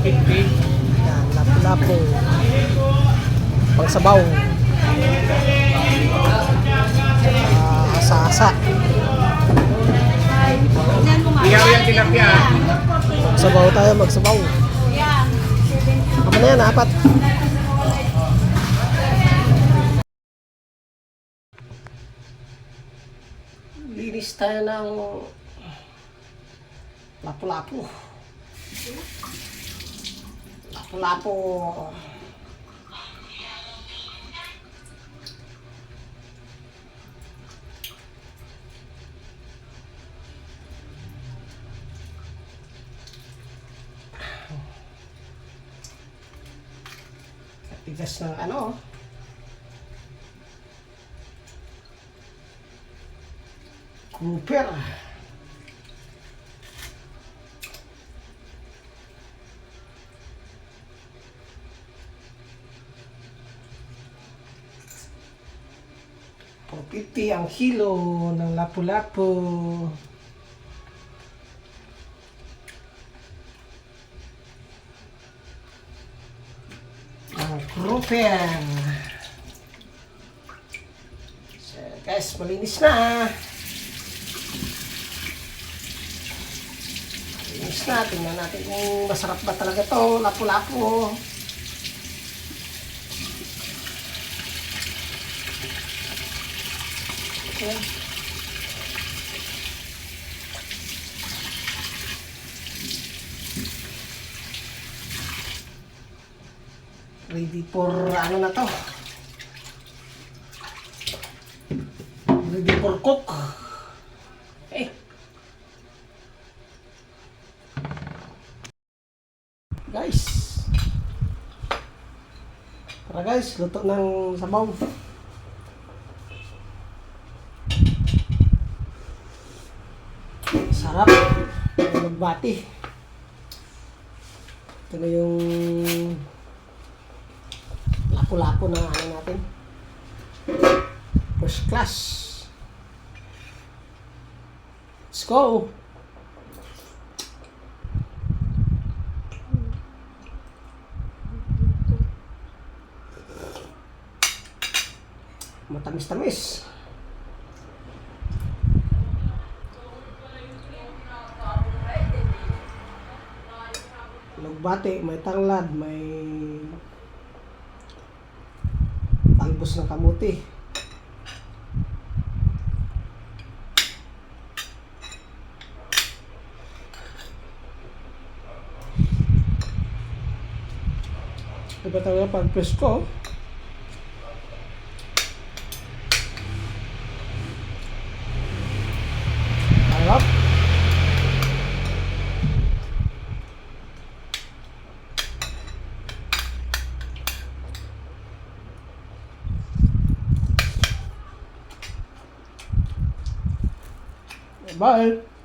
Yan, lapu-lapu. Pangsabaw. Asa-asa. Iyaw yung tilapia. Magsabaw tayo, magsabaw. Ano na yan, apat. Linis tayo ng lapu-lapu. Lapu-lapu. Tigas ng ano. Cooper. $4.50 ang kilo ng lapu-lapu. Ang cooper. So, guys, malinis na. Tingnan natin kung masarap ba talaga to lapu-lapu. Okay. Ready for ano na to? Ready for cook. Okay. Guys, tara guys, luto ng sabaw. Sarap ng magbati. Ito na yung lapu-lapu na ano natin, first class. Let's go. Matamis-tamis. Lugbati, may tanglad, may talbos ng kamuti. Iba talaga pag presko. Harap. Bye.